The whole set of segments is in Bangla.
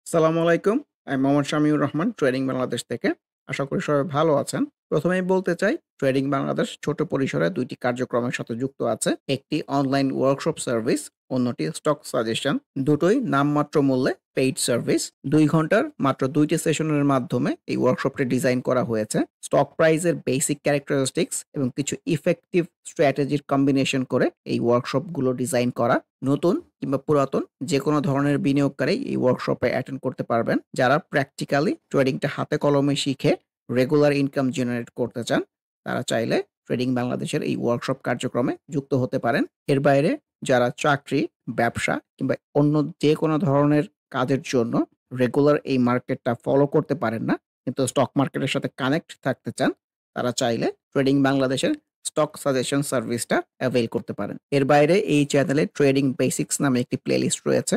আসসালামু আলাইকুম। আমি মোহাম্মদ শামিউর রহমান ট্রেডিং বাংলাদেশ থেকে। আশা করি সবাই ভালো আছেন। ১ম এই বলতে চাই ট্রেডিং বাংলাদেশ ছোট পরিসরে ২ টি কার্যক্রমের সাথে যুক্ত আছে। একটি অনলাইন ওয়ার্কশপ সার্ভিস, অন্যটি স্টক সাজেশন। দুটোই নামমাত্র মূল্যে পেইড সার্ভিস। ২ ঘন্টার মাত্র ২ টি সেশনের মাধ্যমে এই ওয়ার্কশপটি ডিজাইন করা হয়েছে। স্টক প্রাইসের বেসিক ক্যারেক্টারিস্টিক্স এবং কিছু ইফেক্টিভ স্ট্র্যাটেজির কম্বিনেশন করে এই ওয়ার্কশপগুলো ডিজাইন করা। নতুন কিংবা পুরাতন যেকোনো ধরনের বিনিয়োগকারী এই ওয়ার্কশপে অ্যাটেন্ড করতে পারবেন। যারা প্র্যাকটিক্যালি ট্রেডিংটা হাতে কলমে শিখে রেগুলার ইনকাম জেনারেট করতে চান, তারা চাইলে ট্রেডিং বাংলাদেশের এই ওয়ার্কশপ কার্যক্রমে যুক্ত হতে পারেন। এর বাইরে যারা চাকরি, ব্যবসা কিংবা অন্য যেকোনো ধরনের কাজের জন্য রেগুলার এই মার্কেটটা ফলো করতে পারেন না, কিন্তু স্টক মার্কেটের সাথে কানেক্ট থাকতে চান, তারা চাইলে ট্রেডিং বাংলাদেশের স্টক সাজেশন সার্ভিসটা অ্যাভেইল করতে পারেন। এর বাইরে এই চ্যানেলে ট্রেডিং বেসিক্স নামে একটি প্লেলিস্ট রয়েছে।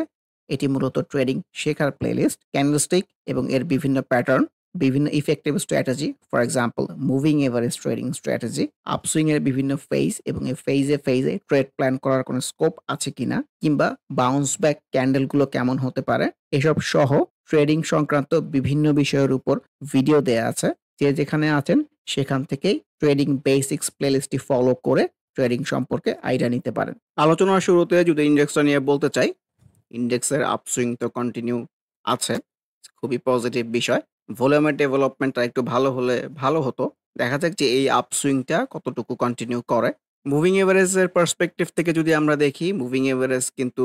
এটি মূলত ট্রেডিং শেখার প্লেলিস্ট। ক্যান্ডেলস্টিক এবং এর বিভিন্ন প্যাটার্ন, বিভিন্ন effective strategy, for example moving average trading strategy, upswing এর বিভিন্ন ফেজ এবং এই ফেজে ট্রেড প্ল্যান করার কোনো স্কোপ আছে কিনা, কিংবা বাউন্স ব্যাক ক্যান্ডেলগুলো কেমন হতে পারে, এসব সহ ট্রেডিং সংক্রান্ত বিভিন্ন বিষয়ের উপর ভিডিও দেয়া আছে। যে যেখানে আছেন সেখান থেকেই ট্রেডিং বেসিক্স প্লেলিস্টটি ফলো করে ট্রেডিং সম্পর্কে আইডিয়া নিতে পারেন। আলোচনার শুরুতে যদি ইন্ডেক্সটা নিয়ে বলতে চাই, ইন্ডেক্সের আপসুইং তো কন্টিনিউ আছে। খুবই পজিটিভ বিষয়। ভলিউমের ডেভেলপমেন্টটা একটু ভালো হলে ভালো হতো। দেখা যাক যে এই আপসুইংটা কতটুকু কন্টিনিউ করে। মুভিং এভারেজের পার্সপেক্টিভ থেকে যদি আমরা দেখি, মুভিং এভারেজ কিন্তু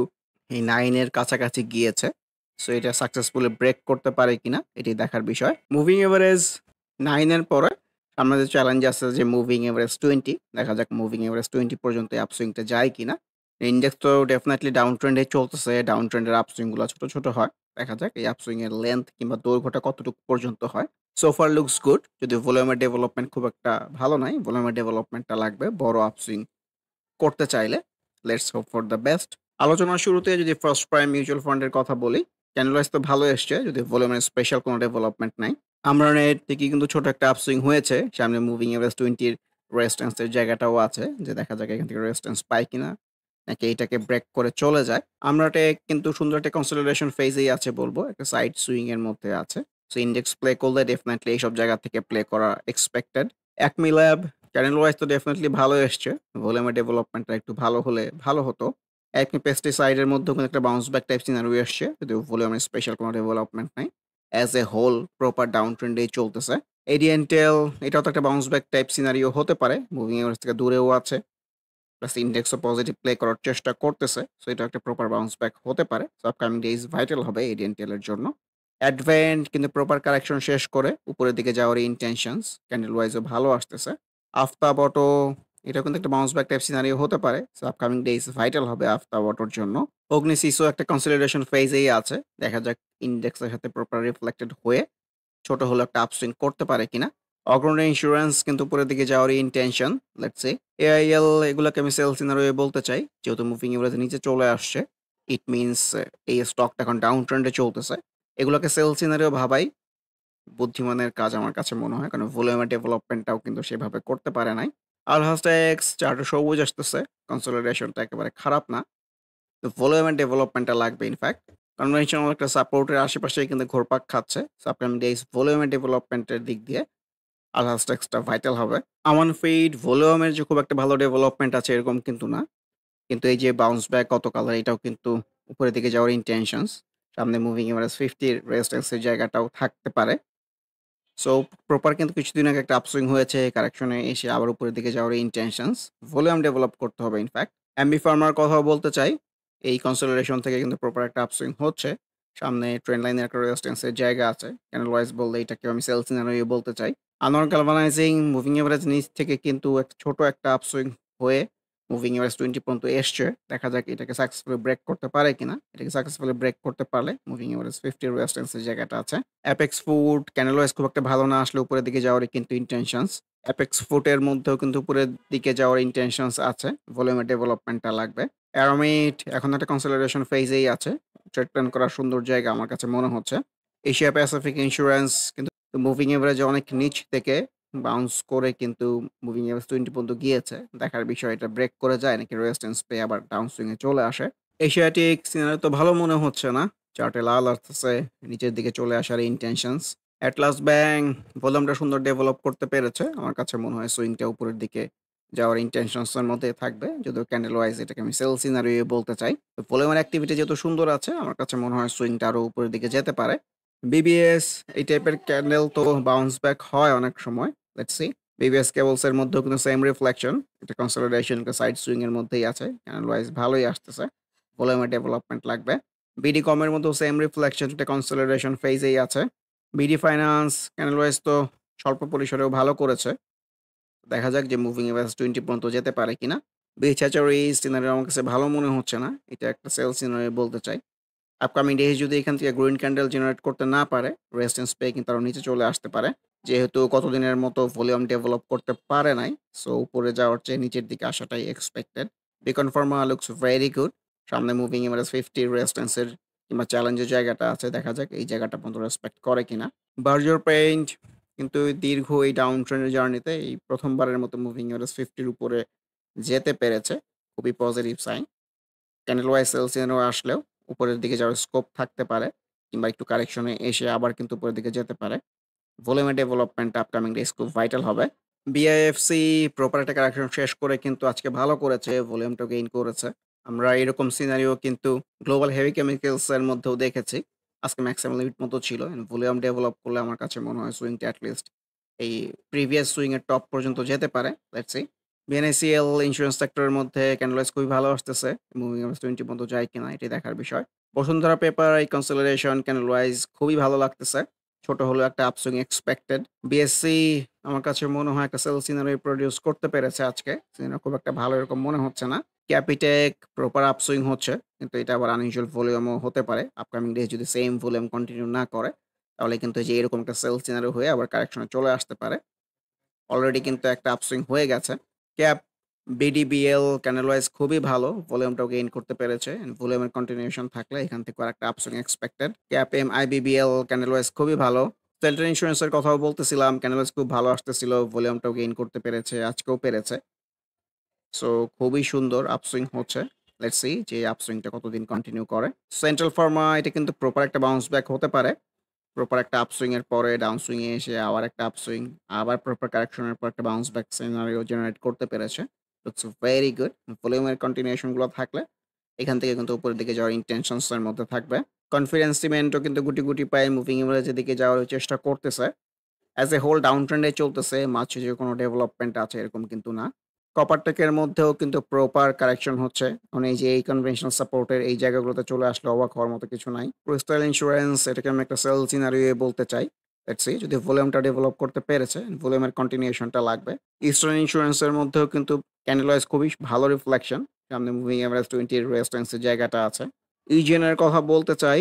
এই 9 এর কাছাকাছি গিয়েছে। সো এটা সাকসেসফুলি ব্রেক করতে পারে কিনা এটি দেখার বিষয়। মুভিং এভারেজ 9 এর পরে সামনে যে চ্যালেঞ্জ আছে যে মুভিং এভারেজ 20, দেখা যাক মুভিং এভারেজ 20 পর্যন্ত এই আপসুইংটা যায় কিনা। ইন্ডেক্স তো ডেফিনিটলি ডাউন ট্রেন্ডে চলতেছে। ডাউন ট্রেন্ডের আপসুইং গুলা ছোট, ছোট হয়। দেখা যাক এই আপসুইং এর লেংথ কিংবা দৈর্ঘ্যটা কতটুকু পর্যন্ত হয়। So far looks good. যদি ভলিউমের ডেভেলপমেন্ট খুব একটা ভালো নাই, ভলিউমের ডেভেলপমেন্টটা লাগবে বড় আপসুইং করতে চাইলে। Let's hope for the best. আলোচনার শুরুতে যদি ফার্স্ট প্রাইম মিউচুয়াল ফান্ডের কথা বলি, ক্যান্ডেলওয়াইজ তো ভালো এসছে, যদি ভলিউমের স্পেশাল কোনো ডেভেলপমেন্ট নাই। আমরানের থেকে কিন্তু ছোট একটা আপসুইং হয়েছে। সামনে মুভিং এভারেজ 20 এর রেজিস্ট্যান্স এর জায়গাটাও আছে, যে দেখা যাক এখান থেকে রেজিস্ট্যান্স পায় কিনা, নাকি এটাকে ব্রেক করে চলে যায়। আমরাটে কিন্তু সুন্দর একটা কনসলিডেশন ফেজেই আছে বলবো। একটা সাইড সুইং এর মধ্যে আছে। সো ইন্ডেক্স প্লে করলে ডেফিনিটলি এইসব জায়গা থেকে প্লে করা expected. Acme lab channel wise তো ডেফিনিটলি ভালো এসছে। ভলিউমের ডেভেলপমেন্টটা একটু ভালো হলে ভালো হতো। অ্যাকমি পেস্টিসাইডের মধ্যেও কিন্তু একটা বাউন্স ব্যাক টাইপ সিনারিও এসছে, যদিও ভলিউমের স্পেশাল কোনো ডেভেলপমেন্ট নাই। As a whole proper down ট্রেন্ডেই চলতেছে। এডিএনটেল এটাও তো একটা বাউন্স ব্যাক টাইপ সিনারিও হতে পারে। মুভিং এভারেজ থেকে দূরেও আছে। প্লাস ইন্ডেক্সও পজিটিভ প্লে করার চেষ্টা করতেছে। সো এটা একটা প্রপার বাউন্স ব্যাক হতে পারে। সো আপকামিং ডেইজ ভাইটাল হবে এডিএনটেল এর জন্য। অ্যাডভেন্ট কিন্তু প্রপার কারেকশন শেষ করে উপরের দিকে যাওয়ার ইনটেনশনস ক্যান্ডেল ওয়াইজও ভালো আসতেছে। আফতাব অটো এটাও কিন্তু একটা বাউন্স ব্যাক টাইপ সিনারিও হতে পারে। সো আপকামিং ডেইজ ভাইটাল হবে আফতাব অটোর জন্য। অগ্নিসিসও একটা কনসলিডেশন ফেজেই আছে। দেখা যাক ইন্ডেক্সের সাথে প্রপার রিফ্লেক্টেড হয়ে ছোট হলেও একটা আপসুইং করতে পারে কিনা। অগ্রণী ইন্স্যুরেন্স কিন্তু উপরের দিকে যাওয়ারই ইনটেনশন। Let's say. এআইএল এগুলাকে আমি সেল সিনারিও বলতে চাই। যেহেতু মুভিং এভারেজ নিচে চলে আসছে, ইট মিনস এই স্টকটা এখন ডাউন ট্রেন্ডে চলতেছে। এগুলোকে সেল সিনারিও ভাবাই বুদ্ধিমানের কাজ আমার কাছে মনে হয়। কারণ ভলিউমের ডেভেলপমেন্টটাও কিন্তু সেভাবে করতে পারে নাই। আলহাসটেক্স চার্টে সবুজ আসতেছে। কনসলিডেশনটা একেবারে খারাপ না। তো ভলিউমের ডেভেলপমেন্টটা লাগবে ইনফ্যাক্ট। কনভেনশনাল একটা সাপোর্টের আশেপাশেই কিন্তু ঘুরপাক খাচ্ছে। সো আপকামিং ডেইজ ভলিউমের ডেভেলপমেন্টের দিক দিয়ে আলহাসটেক্সটা ভাইটাল হবে। আমান ফিড ভলিউমের যে খুব একটা ভালো ডেভেলপমেন্ট আছে এরকম কিন্তু না। কিন্তু এই যে বাউন্স ব্যাক গতকালের এটাও কিন্তু উপরের দিকে যাওয়ার ইনটেনশনস। সামনে মুভিং এভারেজ 50 এর রেজিস্ট্যান্স এর জায়গাটাও থাকতে পারে। সো প্রপার কিন্তু কিছুদিন আগে একটা আপসুইং হয়েছে। কারেকশনে এসে আবার উপরের দিকে যাওয়ার ইনটেনশনস। ভলিউম ডেভেলপ করতে হবে ইনফ্যাক্ট। এমবি ফার্মার কথাও বলতে চাই। এই কনসলিডেশন থেকে কিন্তু প্রপার একটা আপসুইং হচ্ছে। সামনে ট্রেন্ড লাইনের একটা রেজিস্ট্যান্স এর জায়গা আছে। ক্যান্ডেল ওয়াইজ বললে এটাকেও আমি সেল সিনারিও বলতে চাই। আনোয়ার গ্যালভানাইজিং মুভিং এভারেজ নিচ থেকে কিন্তু ছোট একটা আপসুইং হয়ে মুভিং এভারেজ 20 পর্যন্ত এসছে। দেখা যাক এটাকে সাকসেসফুলি ব্রেক করতে পারে কিনা। এটাকে সাকসেসফুলি ব্রেক করতে পারলে মুভিং এভারেজ 50 রেজিস্ট্যান্স এর জায়গাটা আছে। অ্যাপেক্স ফুড ক্যান্ডেল ওয়াইজ খুব একটা ভালো না আসলে উপরের দিকে যাওয়ারই কিন্তু ইনটেনশনস। অ্যাপেক্স ফুডের মধ্যেও কিন্তু উপরের দিকে যাওয়ার ইনটেনশনস আছে। ভলিউমের ডেভেলপমেন্টটা লাগবে। অ্যারোমিট এখন একটা কনসলিডেশন ফেজেই আছে। ট্রেড প্ল্যান করার সুন্দর জায়গা আমার কাছে মনে হচ্ছে। এশিয়া প্যাসিফিক ইন্স্যুরেন্স কিন্তু মুভিং এভারেজে অনেক নিচ থেকে বাউন্স করে কিন্তু মুভিং এভারেজ 20 পর্যন্ত গিয়েছে। দেখার বিষয় এটা ব্রেক করে যায় নাকি রেজিস্ট্যান্স পেয়ে আবার ডাউন সুইং এ চলে আসে। এশিয়াটিক সিনারি তো ভালো মনে হচ্ছে না। চার্টে লাল আসতেছে, নিচের দিকে চলে আসার ইনটেনশনস। এটলাস ব্যাংক ভলিউমটা সুন্দর ডেভেলপ করতে পেরেছে। আমার কাছে মনে হয় সুইংটা উপরের দিকে যাওয়ার ইনটেনশনস এর মধ্যে থাকবে। যদিও ক্যান্ডেল ওয়াইজ এটাকে আমি সেল সিনারিও বলতে চাই। তো ভলিউমের অ্যাক্টিভিটি যেহেতু সুন্দর আছে, আমার কাছে মনে হয় সুইংটা আরো উপরের দিকে যেতে পারে। বিবিএস এই টাইপের ক্যান্ডেল তো বাউন্স ব্যাক হয় অনেক সময়। Let's see. বিবিএস কেবলস এর মধ্যেও কিন্তু সেম রিফ্লেকশন। এটা কনসলিডেশন একটা সাইড সুইং এর মধ্যেই আছে। ক্যান্ডেল ওয়াইজ ভালোই আসতেছে। ভলিউমের ডেভেলপমেন্ট লাগবে। বিডি কমের মধ্যেও সেম রিফ্লেকশন, এটা কনসলিডেশন ফেজেই আছে। বিডি ফাইন্যান্স ক্যান্ডেল ওয়াইজ তো স্বল্প পরিসরেও ভালো করেছে। দেখা যাক যে মুভিং এভারেজ 20 পর্যন্ত যেতে পারে কিনা। বিএচএচআর এই সিনারিও আমার কাছে ভালো মনে হচ্ছে না। এটা একটা সেল সিনারিও বলতে চাই। আপকামিং ডেজ যদি এখান থেকে গ্রিন ক্যান্ডেল জেনারেট করতে না পারে, রেজিস্ট্যান্স পেয়ে কিন্তু আরো নিচে চলে আসতে পারে। যেহেতু কতদিনের মতো ভলিউম ডেভেলপ করতে পারে নাই, সো উপরে যাওয়ার চেয়ে নিচের দিকে আসাটাই expected. Beacon Pharma looks very good. সামনে মুভিং এভারেজ 50 রেজিস্ট্যান্স এর কিংবা চ্যালেঞ্জের জায়গাটা আছে। দেখা যাক এই জায়গাটা পর্যন্ত রেসপেক্ট করে কিনা। বার্জার পেইন্ট কিন্তু দীর্ঘ এই ডাউন ট্রেন্ডের জার্নিতে এই প্রথমবারের মতো মুভিং এভারেজ 50 এর উপরে যেতে পেরেছে। খুবই positive sign. Candle wise sell scenario আসলেও উপরের দিকে যাওয়ার স্কোপ থাকতে পারে কিংবা একটু কারেকশনে এসে আবার কিন্তু উপরের দিকে যেতে পারে। ভলিউমের ডেভেলপমেন্ট আপকামিং ডেজ খুব ভাইটাল হবে। বিআইএফসি প্রপার একটা কারেকশন শেষ করে কিন্তু আজকে ভালো করেছে, ভলিউমটা গেইন করেছে। আমরা এরকম সিনারিও কিন্তু গ্লোবাল হেভি কেমিক্যালস এর মধ্যেও দেখেছি। আজকে ম্যাক্সিমাম লিমিট মতো ছিল। ভলিউম ডেভেলপ করলে আমার কাছে মনে হয় সুইংটা এটলিস্ট এই প্রিভিয়াস সুইং এর টপ পর্যন্ত যেতে পারে। Let's see. বিএনআইসিএল ইন্স্যুরেন্স সেক্টরের মধ্যে ক্যান্ডেলাইজ খুবই ভালো আসতেছে। মুভিং এভারেজ 20 পর্যন্ত যায় কিনা এটি দেখার বিষয়। বসুন্ধরা পেপার এই কনসলিডেশন ক্যান্ডেল ওয়াইজ খুবই ভালো লাগতেছে। ছোট হলেও একটা আপসুইং এক্সপেক্টেড। বিএসসি আমার কাছে মনে হয় একটা সেল সিনারি প্রডিউস করতে পেরেছে আজকে। সিনারি খুব একটা ভালো এরকম মনে হচ্ছে না। ক্যাপিটেক প্রপার আপসুইং হচ্ছে। কিন্তু এটা আবার আনইউজুয়াল ভলিউমও হতে পারে। আপকামিং ডেজ যদি সেম ভলিউম কন্টিনিউ না করে, তাহলে কিন্তু এই যে এরকম একটা সেল সিনারি হয়ে আবার কারেকশন এ চলে আসতে পারে। অলরেডি কিন্তু একটা আপসুইং হয়ে গেছে। ক্যাপ, বিডিবিএল ক্যান্ডেল ওয়াইজ খুবই ভালো। ভলিউমটাও গেইন করতে পেরেছে। ভলিউমের কন্টিনিউশন থাকলে এখান থেকে আরেকটা upswing expected. Cap M IBBL candle wise খুবই ভালো। সেল্টার ইন্স্যুরেন্স এর কথাও বলতেছিলাম। ক্যান্ডেল ওয়াইজ খুব ভালো আসতেছিল। ভলিউমটাও গেইন করতে পেরেছে। আজকেও পেরেছে। সো খুবই সুন্দর আপসুইং হচ্ছে। লেটস সি যে আপসুইংটা কতদিন কন্টিনিউ করে। সেন্ট্রাল ফার্মা এটা কিন্তু প্রপার একটা বাউন্স ব্যাক হতে পারে। প্রপার একটা আপসুইং এর পরে ডাউন সুইং এ এসে আবার একটা আপসুইং, আবার প্রপার কারেকশন এর পর একটা বাউন্স ব্যাক সিনারিও জেনারেট করতে পেরেছে। It's very good. ভলিউমের কন্টিনিউশন গুলো থাকলে এখান থেকে কিন্তু উপরের দিকে যাওয়ার ইনটেনশনস এর মধ্যে থাকবে। কনফিডেন্স সিমেন্টও কিন্তু গুটি, গুটি পায়ে মুভিং এভারেজের দিকে যাওয়ার চেষ্টা করতেছে। As a whole down trend এ চলতেছে। মাঝে যে কোনো ডেভেলপমেন্ট আছে এরকম কিন্তু না। কপার টেকের মধ্যেও কিন্তু প্রপার কারেকশন হচ্ছে। মানে এই যে এই কনভেনশনাল সাপোর্ট এর এই জায়গাগুলোতে চলে আসলে অবাক হওয়ার মতো কিছু নাই। ক্রিস্টাল ইন্স্যুরেন্স এটাকে আমি একটা সেল সিনারিও বলতে চাই। লেটস সি যদি ভলিউমটা ডেভেলপ করতে পেরেছে, ভলিউমের কন্টিনিউশনটা লাগবে। ইস্টার্ন ইন্স্যুরেন্স এর মধ্যেও কিন্তু ক্যান্ডেল ওয়াইজ খুবই ভালো রিফ্লেকশন। সামনে মুভিং এভারেজ 20 এর রেজিস্ট্যান্স এর জায়গাটা আছে। ইজেন এর কথা বলতে চাই।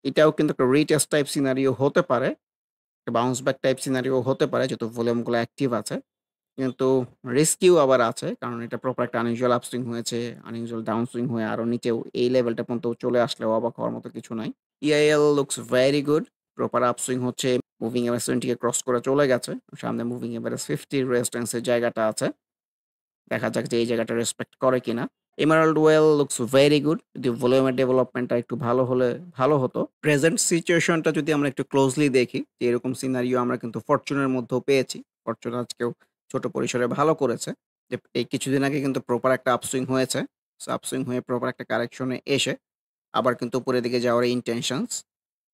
এটাও কিন্তু একটা রিটেস্ট টাইপ সিনারিও হতে পারে। বাউন্স ব্যাক টাইপ সিনারিও হতে পারে যেহেতু ভলিউমগুলো অ্যাক্টিভ আছে। কিন্তু রিস্কিও আবার আছে। কারণ এটা প্রপার একটা আনইউজুয়াল আপসুইং হয়েছে, আনইউজুয়াল ডাউন সুইং হয়ে আরো নিচেও এই লেভেলটা পর্যন্ত চলে আসলেও অবাক হওয়ার মতো কিছু নাই। EIL looks very good. Proper upswing হচ্ছে। মুভিং এভারেজ 20 কে ক্রস করে চলে গেছে। সামনে মুভিং এভারেজ 50 রেজিস্ট্যান্স এর জায়গাটা আছে। দেখা যাক যে এই জায়গাটা রেসপেক্ট করে কিনা। Emerald well looks very good. যদি ভলিউমের ডেভেলপমেন্টটা একটু ভালো হলে ভালো হতো। প্রেজেন্ট সিচুয়েশনটা যদি আমরা একটু ক্লোজলি দেখি যে এরকম সিনারিও আমরা কিন্তু ফরচুনের মধ্যেও পেয়েছি। ফরচুন আজকেও ছোট পরিসরে ভালো করেছে। যে এই কিছুদিন আগে কিন্তু প্রপার একটা আপসুইং হয়েছে। সো আপসুইং হয়ে প্রপার একটা কারেকশনে এসে আবার কিন্তু উপরের দিকে যাওয়ার ইনটেনশনস।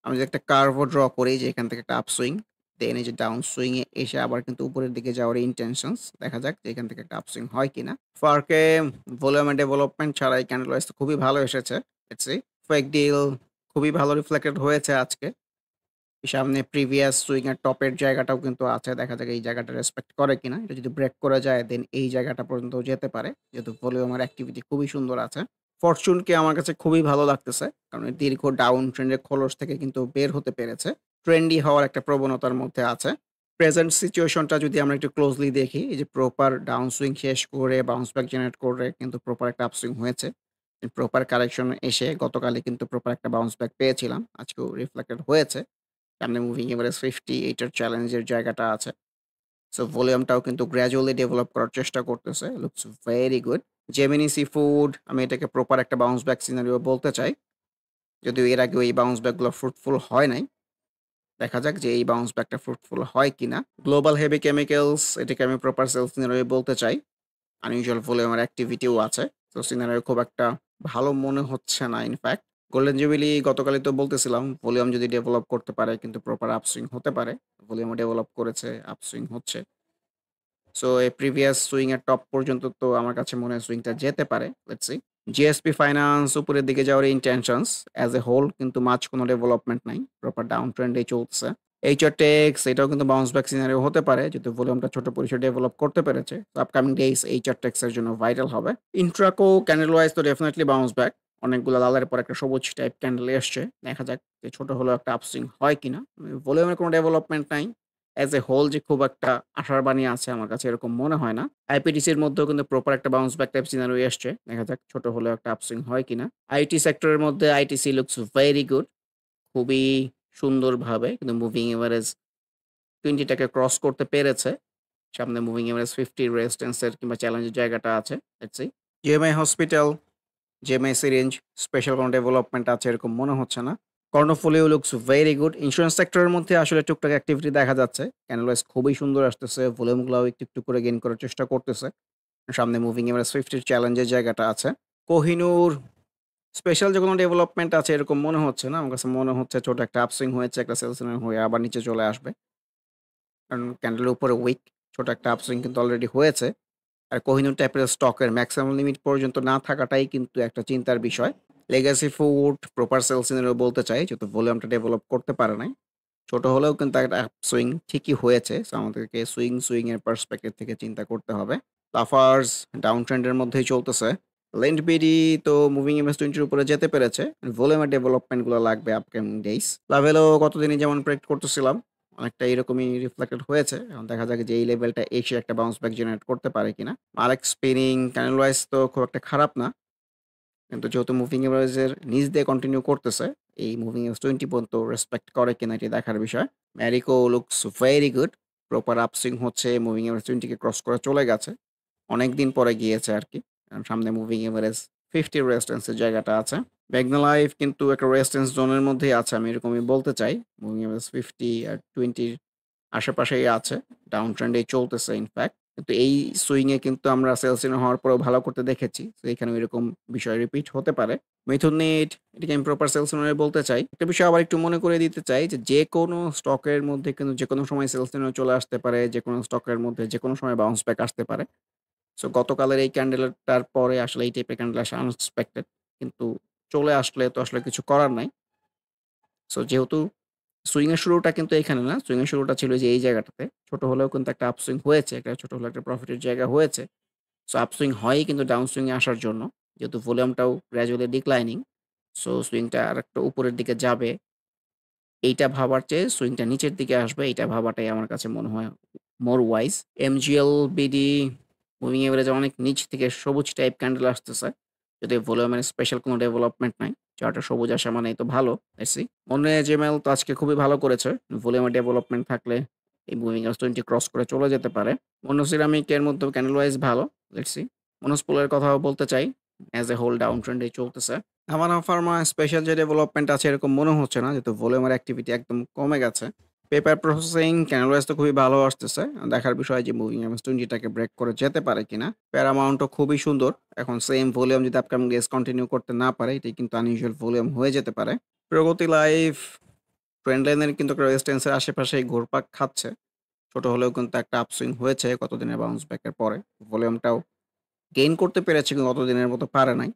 আমি যদি একটা কার্ভও ড্র করি যে এখান থেকে একটা আপসুইং, দেন এই যে ডাউন সুইং এ এসে আবার কিন্তু উপরের দিকে যাওয়ার ইনটেনশনস। দেখা যাক যে এখান থেকে একটা আপসুইং হয় কিনা। ফার্কে ভলিউমের ডেভেলপমেন্ট ছাড়াই ক্যান্ডেল ওয়াইজ খুবই ভালো এসেছে। Let's see. ফেক ডিল খুবই ভালো রিফ্লেক্টেড হয়েছে আজকে। সামনে প্রিভিয়াস সুইং এর টপের জায়গাটাও কিন্তু আছে। দেখা যাক এই জায়গাটা রেসপেক্ট করে কিনা। এটা যদি ব্রেক করে যায় দেন এই জায়গাটা পর্যন্ত যেতে পারে। যেহেতু ভলিউমের অ্যাক্টিভিটি খুবই সুন্দর আছে। ফরচুনকে আমার কাছে খুবই ভালো লাগতেছে। কারণ এই দীর্ঘ ডাউন ট্রেন্ড এর খোলস থেকে কিন্তু বের হতে পেরেছে। ট্রেন্ডি হওয়ার একটা প্রবণতার মধ্যে আছে। প্রেজেন্ট সিচুয়েশনটা যদি আমরা একটু ক্লোজলি দেখি, এই যে প্রপার ডাউন সুইং শেষ করে বাউন্স ব্যাক জেনারেট করে কিন্তু প্রপার একটা আপসুইং হয়েছে। প্রপার কারেকশন এসে গতকালই কিন্তু প্রপার একটা বাউন্স ব্যাক পেয়েছিলাম। আজকেও রিফ্লেক্টেড হয়েছে। সামনে মুভিং এভারেজ 50 এইটার চ্যালেঞ্জের জায়গাটা আছে। সো ভলিউমটাও কিন্তু গ্র্যাজুয়ালি ডেভেলপ করার চেষ্টা করতেছে। Looks very good. Gemini sea food আমি এটাকে প্রপার একটা বাউন্স ব্যাক সিনারিও বলতে চাই। যদিও এর আগেও এই বাউন্স ব্যাক গুলো ফ্রুটফুল হয় নাই। দেখা যাক যে এই বাউন্স ব্যাকটা ফ্রুটফুল হয় কিনা। গ্লোবাল হেভি কেমিক্যালস এটাকে আমি প্রপার সেল সিনারিও বলতে চাই। আনইউজুয়াল ভলিউমের অ্যাক্টিভিটিও আছে। তো সিনারিও খুব একটা ভালো মনে হচ্ছে না ইনফ্যাক্ট। গোল্ডেন জুবিলি গতকালই তো বলতেছিলাম ভলিউম যদি ডেভেলপ করতে পারে কিন্তু প্রপার আপসুইং হতে পারে। ভলিউমও ডেভেলপ করেছে, আপসুইং হচ্ছে। সো এই প্রিভিয়াস সুইং এর টপ পর্যন্ত তো আমার কাছে মনে হয় সুইংটা যেতে পারে। Let's see. জিএসপি ফাইন্যান্স উপরের দিকে যাওয়ার ইনটেনশনস অ্যাজ এ হোল কিন্তু মাঝ কোনো ডেভেলপমেন্ট নাই। প্রপার ডাউন ট্রেন্ডেই চলছে। এইচআর টেক্স এটাও কিন্তু বাউন্স ব্যাক সিনারিও হতে পারে যেহেতু ভলিউমটা ছোট পরিসরে ডেভেলপ করতে পেরেছে। তো আপকামিং ডেইস এইচআর টেক্স এর জন্য ভাইটাল হবে। ইন্ট্রাকো ক্যান্ডেল ওয়াইজ তো ডেফিনিটলি বাউন্স ব্যাক। অনেকগুলো লালের পর একটা সবুজ টাইপ ক্যান্ডেল এসছে। দেখা যাক যে ছোট হলেও একটা আপসুইং হয় কিনা। ভলিউমের কোনো ডেভেলপমেন্ট নাই। অ্যাজ এ হোল যে খুব একটা আশার বাণী আছে আমার কাছে এরকম মনে হয় না। আইপিটিসির মধ্যেও কিন্তু প্রপার একটা বাউন্স ব্যাক টাইপ সিনারিও এসছে। দেখা যাক ছোট হলেও একটা আপসুইং হয় কিনা। আইটি সেক্টরের মধ্যে আইটিসি লুকস ভেরি গুড। খুবই সুন্দরভাবে কিন্তু মুভিং এভারেজ 20 টাকে ক্রস করতে পেরেছে। সামনে মুভিং এভারেজ 50 রেজিস্ট্যান্স এর কিংবা চ্যালেঞ্জের জায়গাটা আছে। Let's see. GMI hospital, GMI syringe special কোনো ডেভেলপমেন্ট আছে এরকম মনে হচ্ছে না। কর্ণফুলিও লুকস ভেরি গুড। ইন্স্যুরেন্স সেক্টরের মধ্যে আসলে টুকটাক অ্যাক্টিভিটি দেখা যাচ্ছে। ক্যানালওয়াইজ খুবই সুন্দর আসতেছে। ভলিউমগুলাও একটু, একটু করে গেইন করার চেষ্টা করতেছে। সামনে মুভিং এভারেজ 50 র চ্যালেঞ্জের জায়গাটা আছে। কোহিনূর স্পেশাল যে কোনো ডেভেলপমেন্ট আছে এরকম মনে হচ্ছে না। আমার কাছে মনে হচ্ছে ছোট একটা আপসুইং হয়েছে, একটা সেল সিগন্যাল হয়ে আবার নিচে চলে আসবে। কারণ ক্যান্ডেলের উপরে উইক ছোট একটা আপসুইং কিন্তু অলরেডি হয়েছে। আর কোহিনূর টাইপের স্টকের ম্যাক্সিমাম লিমিট পর্যন্ত না থাকাটাই কিন্তু একটা চিন্তার বিষয়। Legacy food proper sell scenario বলতে চাই যেহেতু ভলিউমটা ডেভেলপ করতে পারে নাই। ছোট হলেও কিন্তু একটা আপসুইং ঠিকই হয়েছে। সো আমাদেরকে সুইং এর পার্সপেক্টিভ থেকে চিন্তা করতে হবে। লাফার্স ডাউন ট্রেন্ড এর মধ্যেই চলতেছে। লেন্ডবিডি তো মুভিং এমএস 20 এর উপরে যেতে পেরেছে। ভলিউমের ডেভেলপমেন্ট গুলো লাগবে আপকামিং ডেইস। লাভেলও গতদিনই যেমন প্রেডিক্ট করতেছিলাম অনেকটা এরকমই রিফ্লেক্টেড হয়েছে। এখন দেখা যাক যে এই লেভেলটা এসে একটা বাউন্স ব্যাক জেনারেট করতে পারে কিনা। মারেক স্পিনিং ক্যানেল ওয়াইজ তো খুব একটা খারাপ না। কিন্তু যেহেতু মুভিং এভারেজের নিচ দিয়ে কন্টিনিউ করতেছে, এই মুভিং এভারেজ 20 পর্যন্ত রেসপেক্ট করে কিনা এটি দেখার বিষয়। Marico looks very good. Proper upswing হচ্ছে, মুভিং এভারেজ 20 কে ক্রস করে চলে গেছে। অনেকদিন পরে গিয়েছে আরকি। সামনে মুভিং এভারেজ 50 রেজিস্ট্যান্স এর জায়গাটা আছে। মেঘনা লাইফ কিন্তু একটা রেজিস্ট্যান্স জোনের মধ্যেই আছে আমি এরকমই বলতে চাই। মুভিং এভারেজ 50 আর 20 র আশেপাশেই আছে। ডাউন ট্রেন্ডেই চলতেছে ইনফ্যাক্ট। কিন্তু এই সুইং এ কিন্তু আমরা সেলস ইন হওয়ার পরেও ভালো করতে দেখেছি। তো এখানেও এরকম বিষয় রিপিট হতে পারে। মিথুন নিট এটাকে আমি প্রপার সেলস ইন বলতে চাই। একটা বিষয় আবার একটু মনে করিয়ে দিতে চাই যে, যেকোনো স্টকের মধ্যে কিন্তু যেকোনো সময় সেলস ইন চলে আসতে পারে। যেকোনো স্টকের মধ্যে যেকোনো সময় বাউন্স ব্যাক আসতে পারে। সো গতকালের এই ক্যান্ডেলটার পরে আসলে এই টাইপের ক্যান্ডেল আসা আনএক্সপেক্টেড। কিন্তু চলে আসলে তো আসলে কিছু করার নাই। সো যেহেতু সুইং এর শুরুটা কিন্তু এখানে না। সুইং এর শুরুটা ছিল যে এই জায়গাটাতে। ছোট হলেও কিন্তু একটা আপসুইং হয়েছে। একটা ছোট হলেও একটা প্রফিটের জায়গা হয়েছে। সো আপসুইং হয়ই কিন্তু ডাউন সুইং এ আসার জন্য। যেহেতু ভলিউমটাও গ্র্যাজুয়ালি ডিক্লাইনিং। সো সুইংটা আরেকটু উপরের দিকে যাবে। এইটা ভাবার চেয়ে সুইংটা নিচের দিকে আসবে এইটা ভাবাটাই আমার কাছে মনে হয় more wise. MGL BD moving average অনেক নিচ থেকে সবুজ টাইপ ক্যান্ডেল আসতেছে। যদিও ভলিউমের স্পেশাল কোনো ডেভেলপমেন্ট নাই। চার্টে সবুজ আসা মানেই তো ভালো। Let's C. মনে জেমেল তো আজকে খুবই ভালো করেছে। ভলিউমের ডেভেলপমেন্ট থাকলে এই মুভিং এভারেজ 20 ক্রস করে চলে যেতে পারে। মনো সিরামিক এর মধ্যেও ক্যান্ডেল ওয়াইজ ভালো। Let's see. মনোস্পোলের কথাও বলতে চাই। অ্যাজ এ হোল ডাউন ট্রেন্ডেই চলতেছে। হাভানা ফার্মা স্পেশাল যে ডেভেলপমেন্ট আছে এরকম মনে হচ্ছে না যেহেতু ভলিউমের অ্যাক্টিভিটি একদম কমে গেছে। পেপার প্রসেসিং ক্যানাল ওয়াইজ তো খুবই ভালো আসতেছে। দেখার বিষয় যে মুভিং এভারেজ 20 টাকে ব্রেক করে যেতে পারে কিনা। প্যারামাউন্টও খুবই সুন্দর। এখন সেম ভলিউম যদি আপকামিং ডেজ কন্টিনিউ করতে না পারে এটি কিন্তু আনইউজুয়াল ভলিউম হয়ে যেতে পারে। প্রগতি লাইফ ট্রেন্ড লাইনের কিন্তু একটা রেজিস্ট্যান্স এর আশেপাশেই ঘুরপাক খাচ্ছে। ছোট হলেও কিন্তু একটা আপসুইং হয়েছে কতদিনের বাউন্স ব্যাক এর পরে। ভলিউমটাও গেইন করতে পেরেছে কিন্তু অতদিনের মতো পারে নাই।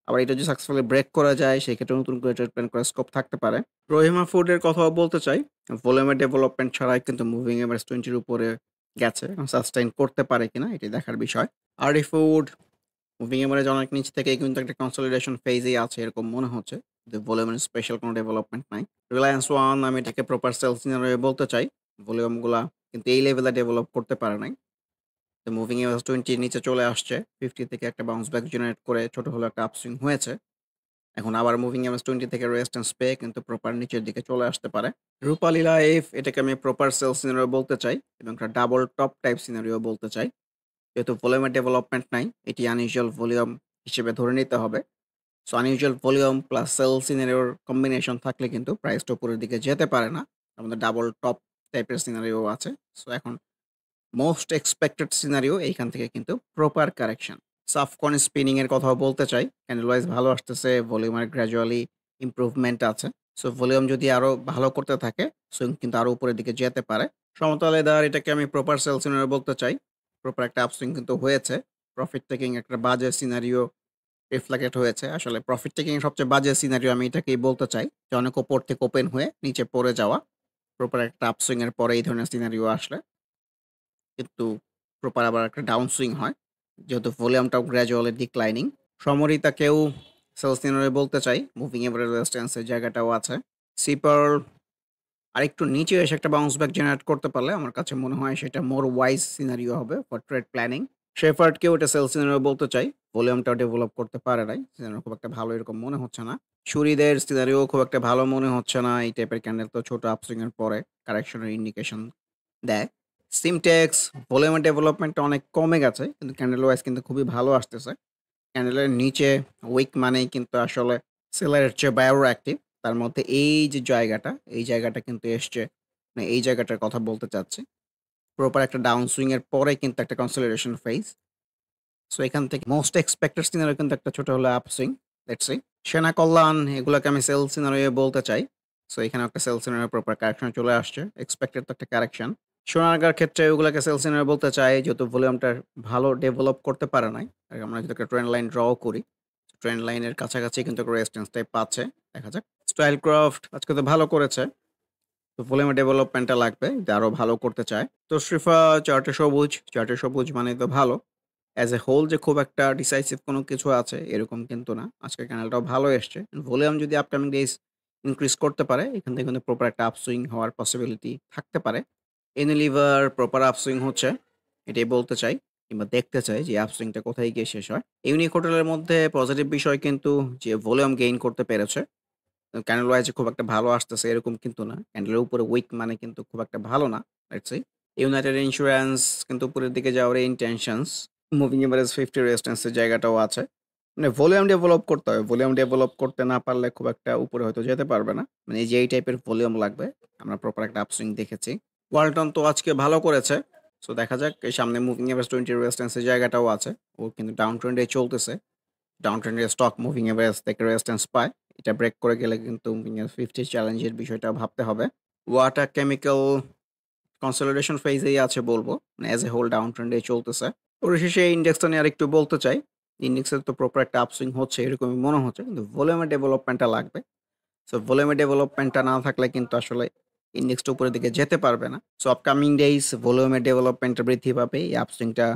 আবার এটা যদি সাকসেসফুলি ব্রেক করা যায় সেক্ষেত্রে নতুন করে ট্রেড প্ল্যান করার স্কোপ থাকতে পারে। রহিমা ফুডের কথাও বলতে চাই। ভলিউমের ডেভেলপমেন্ট ছাড়াই কিন্তু মুভিং এভারেজ 20 এর উপরে গেছে। সাস্টেইন করতে পারে কিনা এটি দেখার বিষয়। আরডি ফুড মুভিং এভারেজ অনেক নিচ থেকেই কিন্তু একটা কনসলিডেশন ফেজেই আছে এরকম মনে হচ্ছে। যে ভলিউমের স্পেশাল কোনো ডেভেলপমেন্ট নাই। রিলায়েন্স ওয়ান আমি এটাকে প্রপার সেলস সিনারিও বলতে চাই। ভলিউমগুলা কিন্তু এই লেভেলে ডেভেলপ করতে পারে নাই। তো মুভিং এভারেজ 20 এর নিচে চলে আসছে। 50 থেকে একটা বাউন্স ব্যাক জেনারেট করে ছোট হলেও একটা আপসুইং হয়েছে। এখন আবার মুভিং এভারেজ 20 থেকে রেজিস্ট্যান্স পেয়ে কিন্তু প্রপার নিচের দিকে চলে আসতে পারে। রূপালী লাইফ এটাকে আমি প্রপার সেল সিনারিও বলতে চাই এবং একটা ডাবল টপ টাইপ সিনারিও বলতে চাই। যেহেতু ভলিউমের ডেভেলপমেন্ট নাই, এটি আনইউজুয়াল ভলিউম হিসেবে ধরে নিতে হবে। So unusual volume plus sell সিনারিওর কম্বিনেশন থাকলে কিন্তু প্রাইসটা উপরের দিকে যেতে পারে না। আমাদের ডাবল টপ টাইপের সিনারিও আছে। সো এখন মোস্ট এক্সপেক্টেড সিনারিও এইখান থেকে কিন্তু প্রপার কারেকশন। সাফকন স্পিনিং এর কথাও বলতে চাই। ক্যান্ডেল ওয়াইজ ভালো আসতেছে, ভলিউমের গ্র্যাজুয়ালি ইমপ্রুভমেন্ট আছে। সো ভলিউম যদি আরো ভালো করতে থাকে, সুইং কিন্তু আরো উপরের দিকে যেতে পারে। সমতলে দেওয়ার এটাকে আমি প্রপার সেল সিনারিও বলতে চাই। প্রপার একটা আপসুইং কিন্তু হয়েছে। প্রফিট টেকিং একটা বাজে সিনারিও রিফ্লেক্টেড হয়েছে। আসলে প্রফিট টেকিং এর সবচেয়ে বাজে সিনারিও আমি এটাকেই বলতে চাই যে অনেক উপর থেকে ওপেন হয়ে নিচে পড়ে যাওয়া। প্রপার একটা আপসুইং এর পরে এই ধরনের সিনারিও আসলে কিন্তু প্রপার আবার একটা ডাউন সুইং হয়। যেহেতু ভলিউমটাও গ্র্যাজুয়ালি ডিক্লাইনিং। সমরিতাকেও সেলস সিনারিও বলতে চাই। মুভিং এভারেজ রেজিস্ট্যান্স এর জায়গাটাও আছে। সিপার আরেকটু নিচে এসে একটা বাউন্স ব্যাক জেনারেট করতে পারলে আমার কাছে মনে হয় সেটা মোর ওয়াইজ সিনারিও হবে ফর ট্রেড প্ল্যানিং। শেফার্ডকেও এটা সেলস সিনারিও বলতে চাই। ভলিউমটাও ডেভেলপ করতে পারে নাই। সিনারিও খুব একটা ভালো এরকম মনে হচ্ছে না। শুরিদের সিনারিও খুব একটা ভালো মনে হচ্ছে না। এই টাইপের ক্যান্ডেল তো ছোট আপসুইং এর পরে কারেকশনের ইন্ডিকেশন দেয়। সিমটেক্স ভলিউমের ডেভেলপমেন্টটা অনেক কমে গেছে। কিন্তু ক্যান্ডেল ওয়াইজ কিন্তু খুবই ভালো আসতেছে। ক্যান্ডেলের নিচে উইক মানেই কিন্তু আসলে সেলারের চেয়ে বায়োর অ্যাক্টিভ। তার মধ্যে এই যে জায়গাটা, এই জায়গাটা কিন্তু এসছে। মানে এই জায়গাটার কথা বলতে চাচ্ছি। প্রপার একটা ডাউন সুইং এর পরে কিন্তু একটা কনসলিডেশন ফেজ। সো এখান থেকে মোস্ট এক্সপেক্টেড সিনারিও কিন্তু একটা ছোট হলো আপসুইং। Let's see. সেনা কল্যাণ এগুলাকে আমি সেল সিনারিও বলতে চাই। সো এখানে একটা সেল সিনারিও প্রপার কারেকশন চলে আসছে। এক্সপেক্টেড তো একটা কারেকশন। সোনারগাঁর ক্ষেত্রে ওগুলাকে সেল সিনারিও বলতে চাই যেহেতু ভলিউমটা ভালো ডেভেলপ করতে পারে নাই। আর আমরা যদি একটা ট্রেন্ড লাইন ড্র করি, ট্রেন্ড লাইনের কাছাকাছি কিন্তু একটা রেজিস্ট্যান্স টাইপ পাচ্ছে। দেখা যাক। স্টাইলক্রাফট আজকে তো ভালো করেছে। তো ভলিউমের ডেভেলপমেন্টটা লাগবে। যদি আরো ভালো করতে চায়। তো শ্রিফা চার্টে সবুজ। চার্টে সবুজ মানেই তো ভালো। অ্যাজ এ হোল যে খুব একটা ডিসাইসিভ কোনো কিছু আছে এরকম কিন্তু না। আজকের ক্যানেলটাও ভালো এসছে। ভলিউম যদি আপকামিং ডেইজ ইনক্রিজ করতে পারে, এখান থেকে কিন্তু প্রপার একটা আপসুইং হওয়ার পসিবিলিটি থাকতে পারে। ইউনিলিভার প্রপার আপসুইং হচ্ছে, এটাই বলতে চাই কিংবা দেখতে চাই যে আপসুইংটা কোথায় গিয়ে শেষ হয়। ইউনিক হোটেলের মধ্যে পজিটিভ বিষয় কিন্তু যে ভলিউম গেইন করতে পেরেছে। ক্যান্ডেল ওয়াইজ খুব একটা ভালো আসতেছে এরকম কিন্তু না। ক্যান্ডেলের উপরে উইক মানে কিন্তু খুব একটা ভালো না। Let's see. ইউনাইটেড ইন্স্যুরেন্স কিন্তু উপরের দিকে যাওয়ার ইনটেনশনস। মুভিং এভারেজ 50 রেজিস্ট্যান্স এর জায়গাটাও আছে। মানে ভলিউম ডেভেলপ করতে হবে। ভলিউম ডেভেলপ করতে না পারলে খুব একটা উপরে হয়তো যেতে পারবে না। মানে এই যে এই টাইপের ভলিউম লাগবে। আমরা প্রপার একটা আপসুইং দেখেছি। ওয়ালটন তো আজকে ভালো করেছে। সো দেখা যাক এই সামনে মুভিং এভারেজ 20 রেজিস্ট্যান্স এর জায়গাটাও আছে। ও কিন্তু ডাউন ট্রেন্ডে চলতেছে। ডাউন ট্রেন্ডের স্টক মুভিং এভারেজ থেকে রেজিস্ট্যান্স পায়। এটা ব্রেক করে গেলে কিন্তু মুভিং এভারেজ 50 চ্যালেঞ্জের বিষয়টা ভাবতে হবে। ওয়াটার কেমিক্যাল কনসলিডেশন ফেজেই আছে বলব। মানে এজ এ হোল ডাউন ট্রেন্ডে চলতেছে। পরিশেষে এই ইন্ডেক্সটা নিয়ে আরেকটু বলতে চাই। ইন্ডেক্সের তো প্রপার একটা আপসুইং হচ্ছে এরকমই মনে হচ্ছে। কিন্তু ভলিউমের ডেভেলপমেন্টটা লাগবে। সো ভলিউমের ডেভেলপমেন্টটা না থাকলে কিন্তু আসলে ইন্ডেক্সটা উপরের দিকে যেতে পারবে না। সো আপকামিং ডেইজ ভলিউমের ডেভেলপমেন্টটা বৃদ্ধি পাবে। এই আপসুইংটা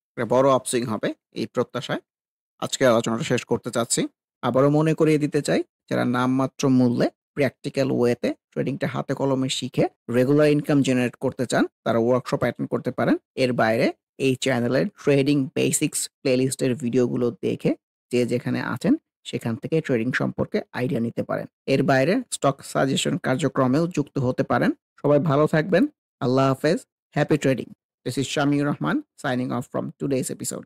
একটা বড় আপসুইং হবে এই প্রত্যাশায় আজকের আলোচনাটা শেষ করতে চাচ্ছি। আবারও মনে করিয়ে দিতে চাই, যারা নামমাত্র মূল্যে প্র্যাকটিক্যাল ওয়েতে ট্রেডিংটা হাতে কলমে শিখে রেগুলার ইনকাম জেনারেট করতে চান, তারা ওয়ার্কশপ অ্যাটেন্ড করতে পারেন। এর বাইরে এই চ্যানেলের ট্রেডিং বেসিক্স প্লেলিস্টের ভিডিওগুলো দেখে যে যেখানে আছেন সেখান থেকে ট্রেডিং সম্পর্কে আইডিয়া নিতে পারেন। এর বাইরে স্টক সাজেশন কার্যক্রমেও যুক্ত হতে পারেন। সবাই ভালো থাকবেন। আল্লাহ হাফেজ। Happy trading. This is Shamiur Rahman signing off from today's episode.